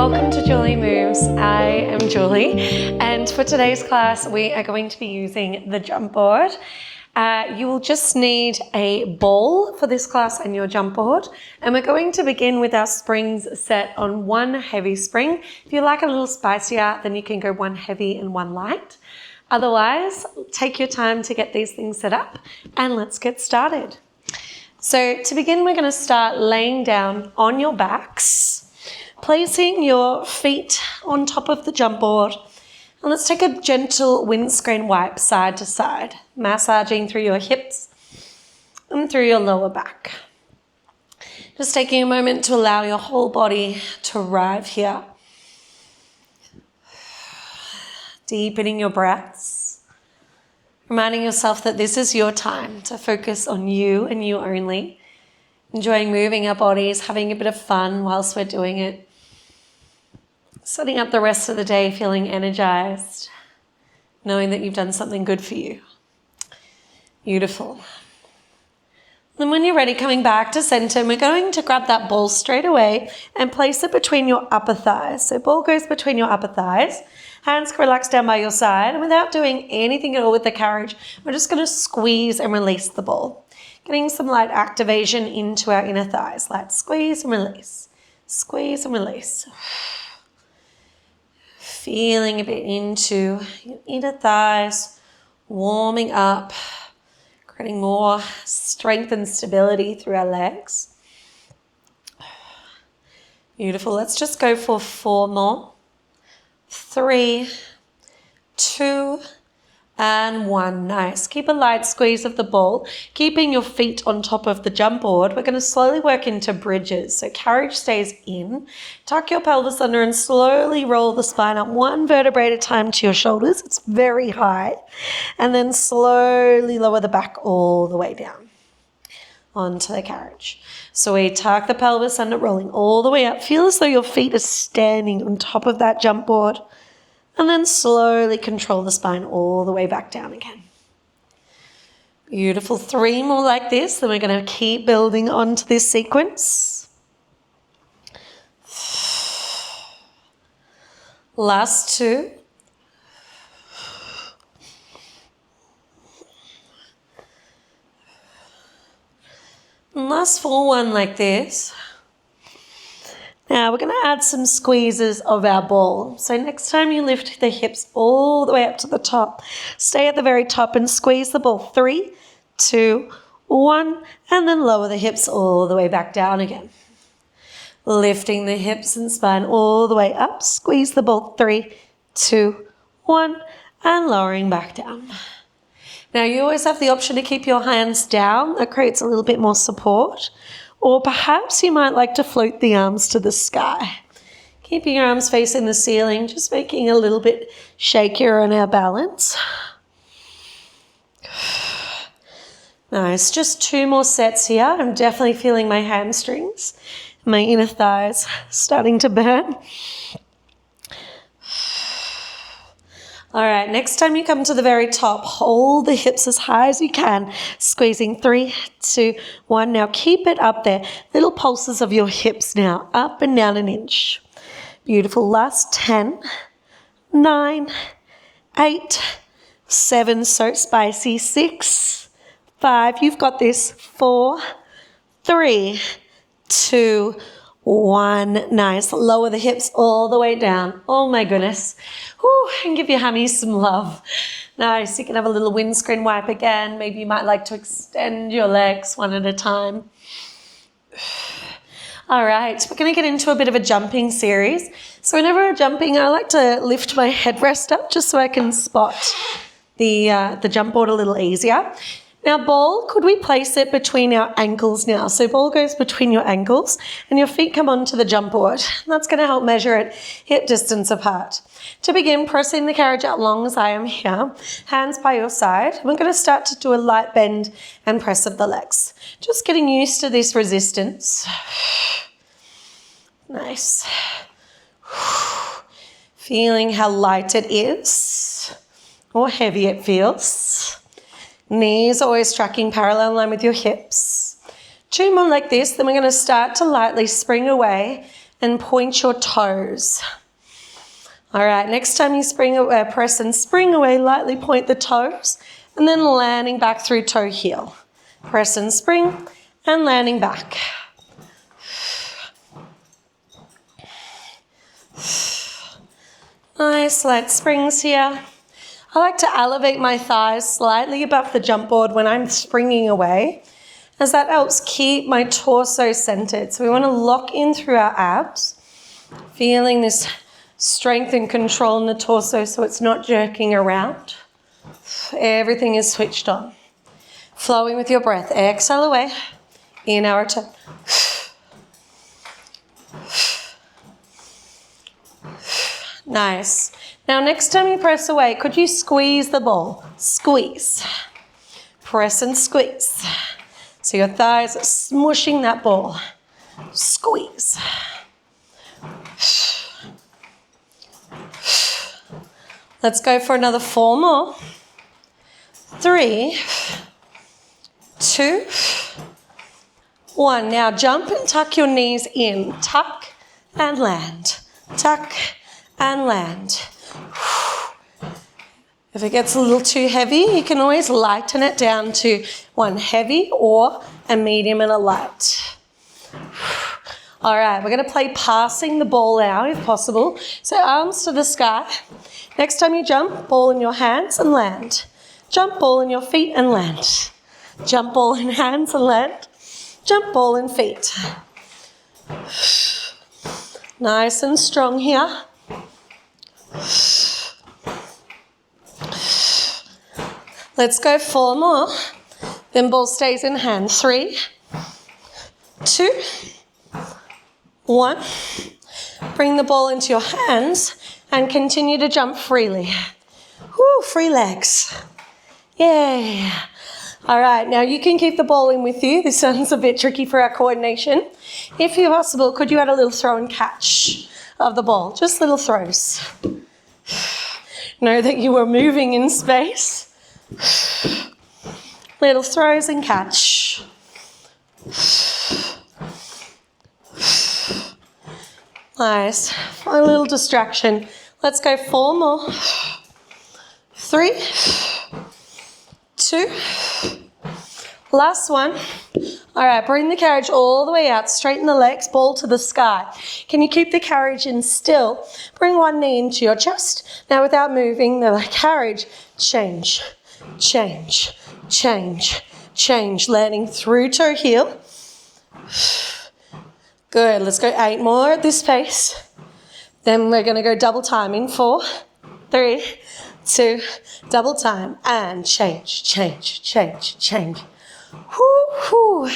welcome to Julie Moves. I am Julie, and for today's class we are going to be using the jump board. You will just need a ball for this class and your jump board, and we're going to begin with our springs set on one heavy spring. If you like a little spicier, then you can go one heavy and one light. Otherwise, take your time to get these things set up, and let's get started. So to begin, we're going to start laying down on your backs, placing your feet on top of the jump board. And let's take a gentle windscreen wipe side to side, massaging through your hips and through your lower back. Just taking a moment to allow your whole body to arrive here. Deepening your breaths. Reminding yourself that this is your time to focus on you and you only. Enjoying moving our bodies, having a bit of fun whilst we're doing it. Setting up the rest of the day feeling energized, knowing that you've done something good for you. Beautiful. Then when you're ready, coming back to center, we're going to grab that ball straight away and place it between your upper thighs. So ball goes between your upper thighs. Hands can relax down by your side, and without doing anything at all with the carriage, we're just going to squeeze and release the ball. Getting some light activation into our inner thighs. Light squeeze and release. Squeeze and release. Feeling a bit into your inner thighs, warming up, creating more strength and stability through our legs. Beautiful. Let's just go for 4 more. 3, 2, and 1. Nice. Keep a light squeeze of the ball, keeping your feet on top of the jump board. We're going to slowly work into bridges. So carriage stays in. Tuck your pelvis under and slowly roll the spine up 1 vertebrae at a time to your shoulders. It's very high. And then slowly lower the back all the way down onto the carriage. So we tuck the pelvis under, rolling all the way up. Feel as though your feet are standing on top of that jump board. And then slowly control the spine all the way back down again. Beautiful. 3 more like this. Then we're going to keep building onto this sequence. Last 2. And last 4, 1 like this. Now we're going to add some squeezes of our ball. So next time you lift the hips all the way up to the top, stay at the very top and squeeze the ball. 3, 2, 1, and then lower the hips all the way back down again. Lifting the hips and spine all the way up, squeeze the ball. 3, 2, 1, and lowering back down. Now you always have the option to keep your hands down. That creates a little bit more support. Or perhaps you might like to float the arms to the sky. Keeping your arms facing the ceiling, just making a little bit shakier on our balance. Nice, just 2 more sets here. I'm definitely feeling my hamstrings, my inner thighs starting to burn. All right, next time you come to the very top, hold the hips as high as you can, squeezing. 3, 2, 1. Now keep it up there. Little pulses of your hips now, up and down an inch. Beautiful. Last 10, 9, 8, 7, so spicy. 6, 5, you've got this. 4, 3, 2, 1. Nice. Lower the hips all the way down. Oh my goodness. Whew, and give your hammies some love. Nice. You can have a little windscreen wipe again. Maybe you might like to extend your legs 1 at a time. All right. We're going to get into a bit of a jumping series. So whenever we're jumping, I like to lift my headrest up just so I can spot the jump board a little easier. Now ball, could we place it between our ankles now? So ball goes between your ankles and your feet come onto the jump board. That's going to help measure it hip distance apart. To begin, pressing the carriage out long as I am here, hands by your side. We're going to start to do a light bend and press of the legs. Just getting used to this resistance. Nice. Feeling how light it is or heavy it feels. Knees always tracking parallel line with your hips. 2 more like this, then we're going to start to lightly spring away and point your toes. All right, next time you press and spring away, lightly point the toes and then landing back through toe heel. Press and spring and landing back. Nice light springs here. I like to elevate my thighs slightly above the jump board when I'm springing away, as that helps keep my torso centered. So we want to lock in through our abs, feeling this strength and control in the torso so it's not jerking around. Everything is switched on. Flowing with your breath. Exhale away. Inhale, return. Nice. Now next time you press away, could you squeeze the ball? Squeeze. Press and squeeze. So your thighs are smushing that ball. Squeeze. Let's go for another 4 more. 3, 2, 1. Now jump and tuck your knees in. Tuck and land. Tuck and land. If it gets a little too heavy, you can always lighten it down to one heavy or a medium and a light. All right, we're going to play passing the ball now if possible. So arms to the sky. Next time you jump, ball in your hands and land. Jump, ball in your feet and land. Jump, ball in hands and land. Jump, ball in feet. Nice and strong here. Let's go 4 more. Then ball stays in hand. 3, 2, 1. Bring the ball into your hands and continue to jump freely. Woo, free legs. Yay. All right, now you can keep the ball in with you. This one's a bit tricky for our coordination. If possible, could you add a little throw and catch of the ball? Just little throws. Know that you are moving in space. Little throws and catch. Nice. A little distraction. Let's go 4 more. 3, 2, last one. All right, bring the carriage all the way out. Straighten the legs, ball to the sky. Can you keep the carriage in still? Bring one knee into your chest. Now without moving the carriage, change, change, change, change. Landing through toe heel. Good, let's go 8 more at this pace. Then we're gonna go double time in 4, 3, 2, double time, and change, change, change, change. Whoo, whoo.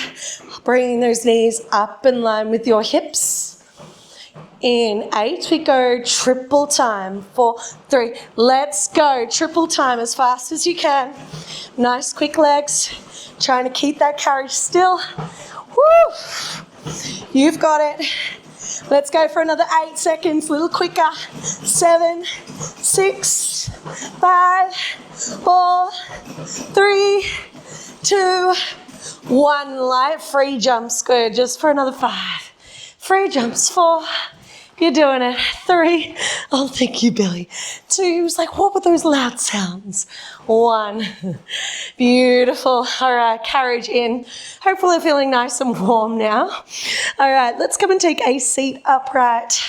Bringing those knees up in line with your hips. In 8, we go triple time. 4, 3, let's go. Triple time as fast as you can. Nice quick legs. Trying to keep that carriage still. Woo. You've got it. Let's go for another 8 seconds, a little quicker. 7, 6, 5, 4, 3, 2, 1. Light free jumps. Good. Just for another 5. Free jumps. 4. You're doing it. 3. Oh, thank you, Billy. 2. He was like, what were those loud sounds? 1. Beautiful. All right, carriage in. Hopefully feeling nice and warm now. All right, let's come and take a seat upright.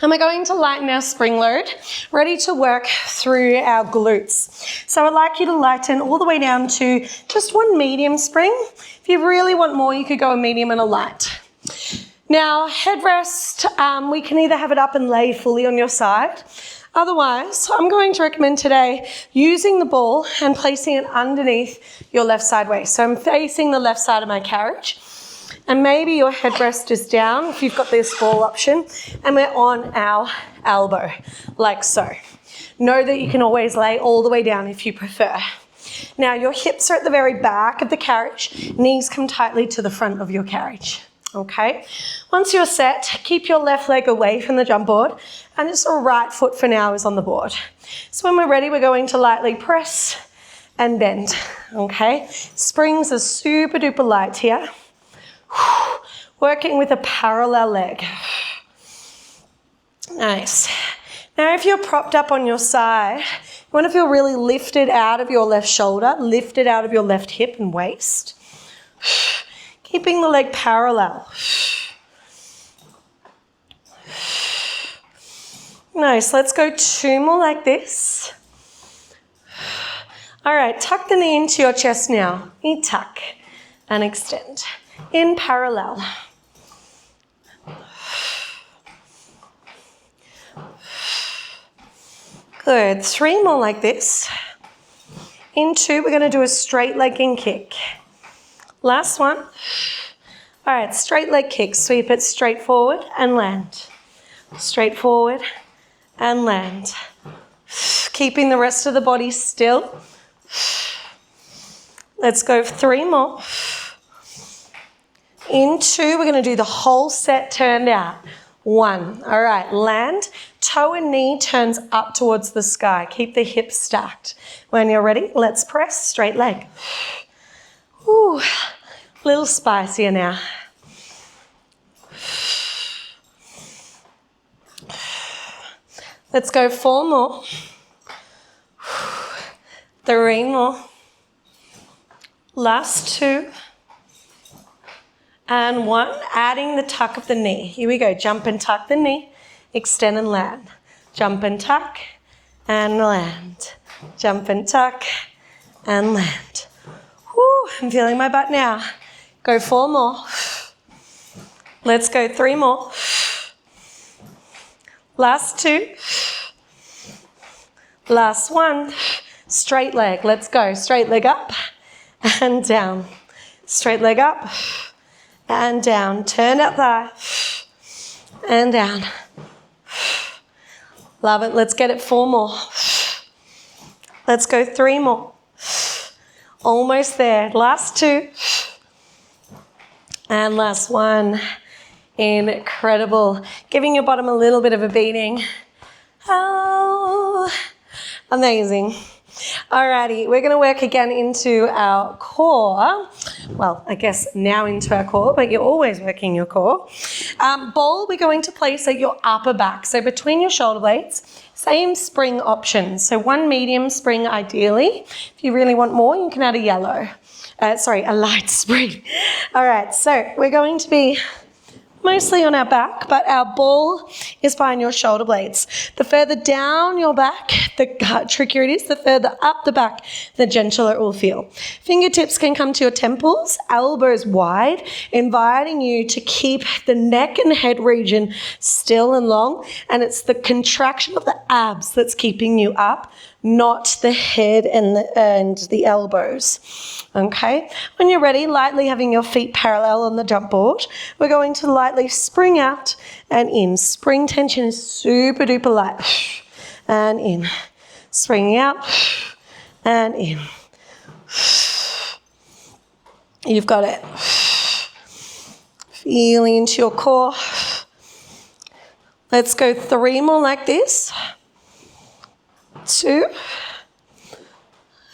And we're going to lighten our spring load, ready to work through our glutes. So I'd like you to lighten all the way down to just one medium spring. If you really want more, you could go a medium and a light. Now, headrest, we can either have it up and laid fully on your side. Otherwise, I'm going to recommend today using the ball and placing it underneath your left side waist. So I'm facing the left side of my carriage. And maybe your headrest is down if you've got this ball option. And we're on our elbow, like so. Know that you can always lay all the way down if you prefer. Now, your hips are at the very back of the carriage. Knees come tightly to the front of your carriage. Okay, once you're set, keep your left leg away from the jump board and just your right foot for now is on the board. So when we're ready, we're going to lightly press and bend, okay? Springs are super duper light here. working with a parallel leg. Nice. Now if you're propped up on your side, you want to feel really lifted out of your left shoulder, lifted out of your left hip and waist. Keeping the leg parallel. Nice, let's go 2 more like this. All right, tuck the knee into your chest now. Knee tuck and extend. In parallel. Good, 3 more like this. In 2, we're gonna do a straight leg and kick. Last one. All right, straight leg kick. Sweep it straight forward and land. Straight forward and land. Keeping the rest of the body still. Let's go 3 more. In 2, we're going to do the whole set turned out. 1. All right, land. Toe and knee turns up towards the sky. Keep the hips stacked. When you're ready, let's press straight leg. Ooh, a little spicier now. Let's go 4 more. 3 more. Last 2. And 1, adding the tuck of the knee. Here we go, jump and tuck the knee, extend and land. Jump and tuck and land. Jump and tuck and land. Woo, I'm feeling my butt now. Go 4 more. Let's go 3 more. Last 2. Last 1. Straight leg, let's go. Straight leg up and down. Straight leg up and down. Turn up thigh and down. Love it. Let's get it 4 more. Let's go 3 more. Almost there. Last 2. And last 1. Incredible. Giving your bottom a little bit of a beating. Oh, amazing. Alrighty, we're going to work again into our core. Well, I guess now into our core, but you're always working your core. Ball we're going to place at your upper back. So between your shoulder blades, same spring options. So 1 medium spring ideally. If you really want more, you can add a yellow. A light spring. All right, so we're going to be mostly on our back, but our ball is behind your shoulder blades. The further down your back, the trickier it is, the further up the back, the gentler it will feel. Fingertips can come to your temples, elbows wide, inviting you to keep the neck and head region still and long, and it's the contraction of the abs that's keeping you up, not the head and the elbows. Okay? When you're ready, lightly having your feet parallel on the jump board, we're going to lightly spring out and in. Spring tension is super duper light. And in. Springing out and in. You've got it. Feeling into your core. Let's go 3 more like this. 2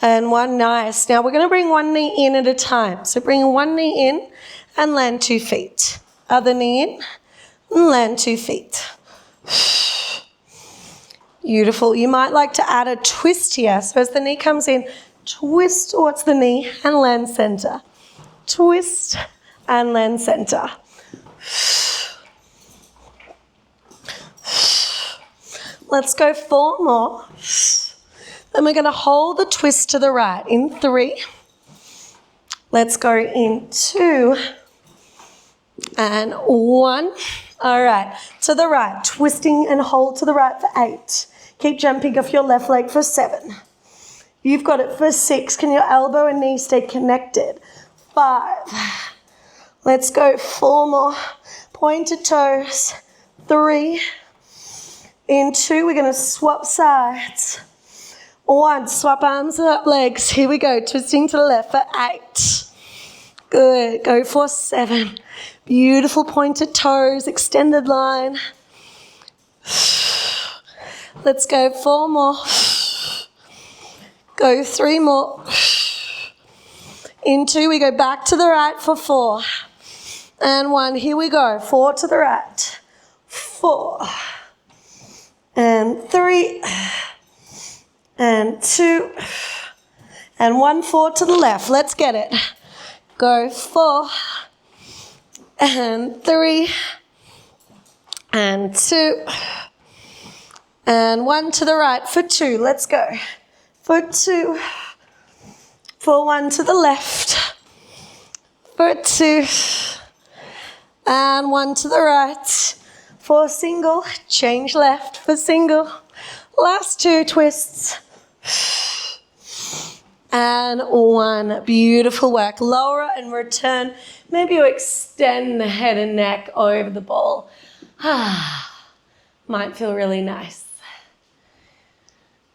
and 1. Nice. Now we're going to bring 1 knee in at a time. So bring 1 knee in and land 2 feet. Other knee in and land 2 feet. Beautiful. You might like to add a twist here. So as the knee comes in, twist towards the knee and land center. Twist and land center. Let's go 4 more. Then we're going to hold the twist to the right in 3. Let's go in 2 and 1. All right, to the right, twisting and hold to the right for 8. Keep jumping off your left leg for 7. You've got it for 6. Can your elbow and knee stay connected? 5. Let's go 4 more. Pointed toes. 3. In 2, we're going to swap sides. 1, swap arms and up legs. Here we go, twisting to the left for 8. Good, go for 7. Beautiful pointed toes, extended line. Let's go 4 more. Go 3 more. In 2, we go back to the right for 4. and 1. Here we go. 4 to the right. 4 and 3 and 2 and 1. 4 to the left. Let's get it. Go 4 and 3 and 2 and 1 to the right for 2. Let's go. For 2. For 1 to the left. For 2. And 1 to the right. For single. Change left for single. Last 2 twists. And 1. Beautiful work. Lower and return. Maybe you extend the head and neck over the ball. Might feel really nice.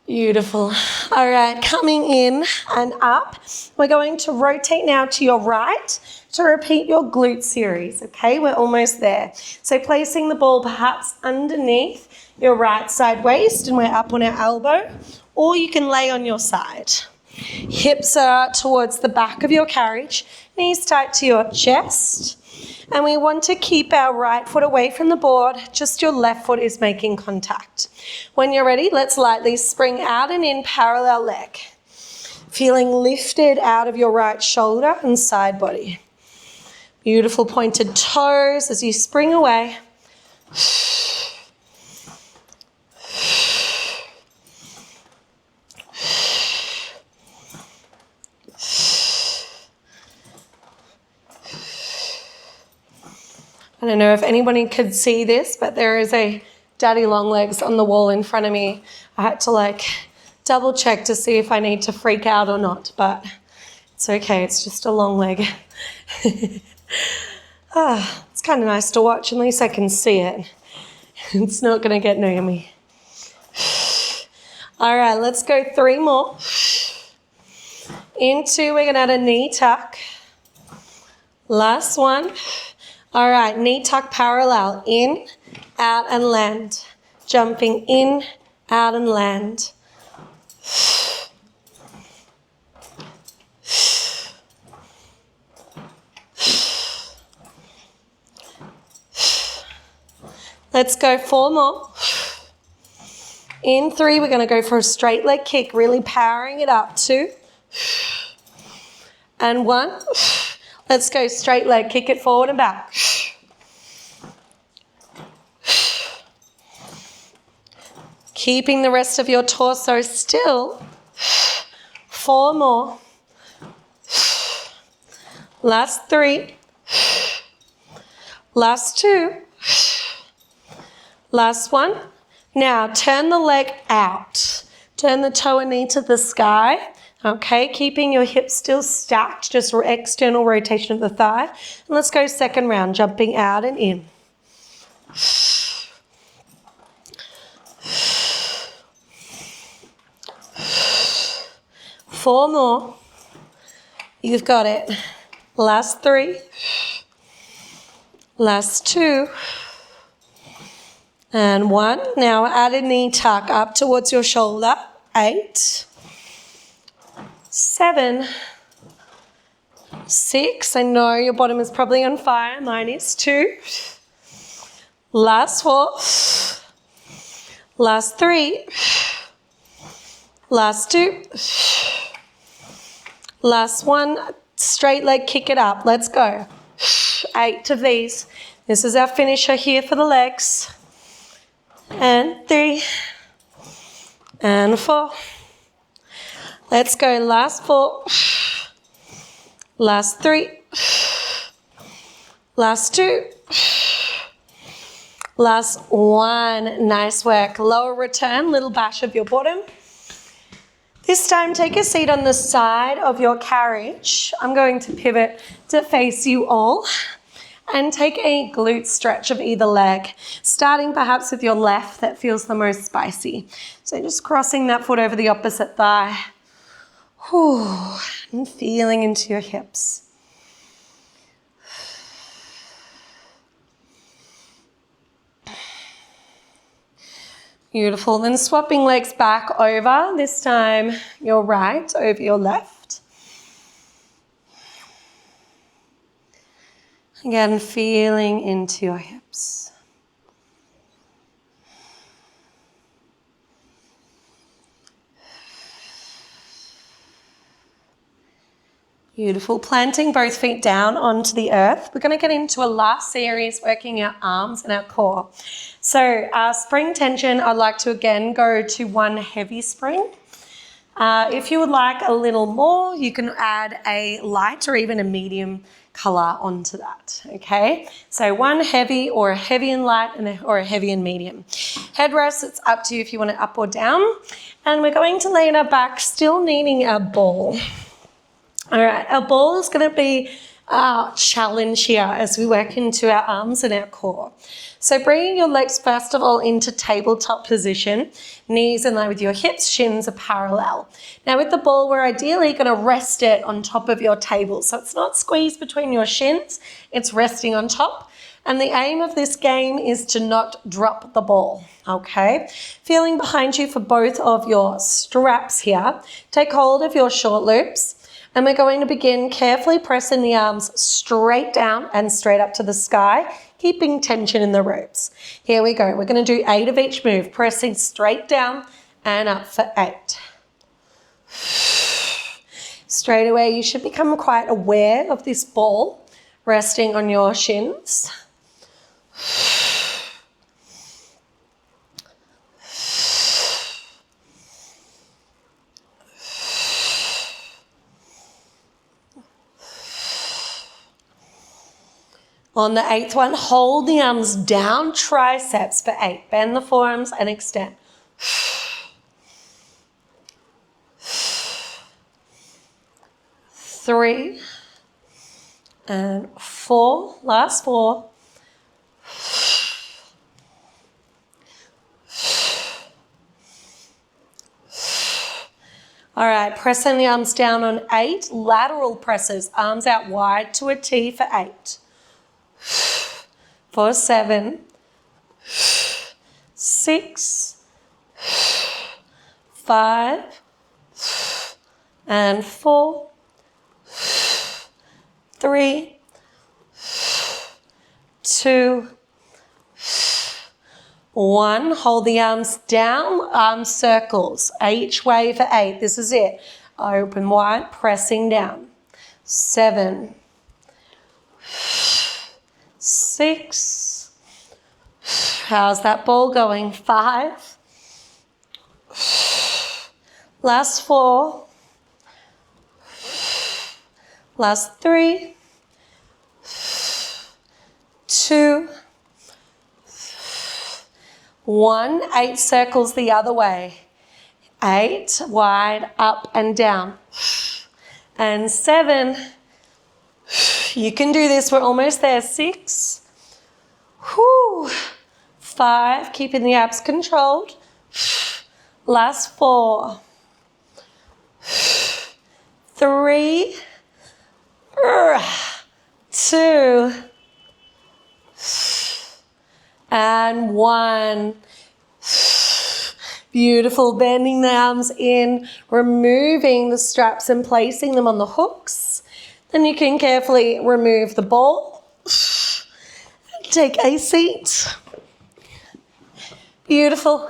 Beautiful. All right, coming in and up. We're going to rotate now to your right to repeat your glute series, okay? We're almost there. So placing the ball perhaps underneath your right side waist and we're up on our elbow, or you can lay on your side. Hips are towards the back of your carriage, knees tight to your chest. And we want to keep our right foot away from the board, just your left foot is making contact. When you're ready, let's lightly spring out and in, parallel leg. Feeling lifted out of your right shoulder and side body. Beautiful pointed toes as you spring away. I don't know if anybody could see this, but there is a daddy long legs on the wall in front of me. I had to double check to see if I need to freak out or not, but it's okay. It's just a long leg. It's kind of nice to watch. At least I can see it. It's not going to get near me. All right, let's go 3 more. Into, we're going to add a knee tuck. Last one. All right, knee tuck parallel, in, out and land. Jumping in, out and land. Let's go 4 more. In 3, we're going to go for a straight leg kick, really powering it up. 2 and 1. Let's go straight leg, kick it forward and back. Keeping the rest of your torso still. 4 more. Last 3. Last 2. Last 1. Now turn the leg out. Turn the toe and knee to the sky. Okay, keeping your hips still stacked, just external rotation of the thigh. And let's go second round, jumping out and in. 4 more. You've got it. Last 3. Last 2. And 1. Now add a knee tuck up towards your shoulder. 8. 7, 6, I know your bottom is probably on fire, mine is 2, last 4, last 3, last 2, last 1, straight leg, kick it up, let's go, 8 of these, this is our finisher here for the legs, and 3, and 4, let's go, last 4, last 3, last 2, last 1. Nice work. Lower return, little bash of your bottom. This time take a seat on the side of your carriage. I'm going to pivot to face you all and take a glute stretch of either leg, starting perhaps with your left that feels the most spicy. So just crossing that foot over the opposite thigh. And feeling into your hips. Beautiful. Then swapping legs back over, this time your right over your left. Again, feeling into your hips. Beautiful. Planting both feet down onto the earth. We're going to get into a last series working our arms and our core. So our spring tension, I'd like to again go to one heavy spring. If you would like a little more, you can add a light or even a medium color onto that, okay? So one heavy or a heavy and light or a heavy and medium. Headrest, it's up to you if you want it up or down. And we're going to lay on our back, still needing our ball. All right, our ball is going to be our challenge here as we work into our arms and our core. So bringing your legs first of all into tabletop position, knees in line with your hips, shins are parallel. Now with the ball, we're ideally going to rest it on top of your table. So it's not squeezed between your shins, it's resting on top. And the aim of this game is to not drop the ball, okay? Feeling behind you for both of your straps here. Take hold of your short loops. And we're going to begin carefully pressing the arms straight down and straight up to the sky, keeping tension in the ropes. Here we go. We're going to do 8 of each move, pressing straight down and up for 8. Straight away, you should become quite aware of this ball resting on your shins. On the 8th one, hold the arms down, triceps for 8. Bend the forearms and extend. 3 and 4, last 4. All right, pressing the arms down on 8, lateral presses, arms out wide to a T for 8. For 7, 6, 5, and 4, 3, 2, 1. Hold the arms down, arm circles, each way for 8. This is it. Open wide, pressing down. 7, 6. How's that ball going? 5. Last 4. Last 3. 2. 1. 8 circles the other way. 8 wide, up and down. And 7. You can do this. We're almost there. 6. 5. Keeping the abs controlled. Last 4. 3. 2. And 1. Beautiful. Bending the arms in, removing the straps and placing them on the hooks. Then you can carefully remove the ball. Take a seat. Beautiful.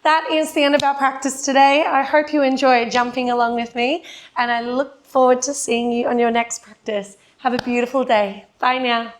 That is the end of our practice today. I hope you enjoyed jumping along with me, and I look forward to seeing you on your next practice. Have a beautiful day. Bye now.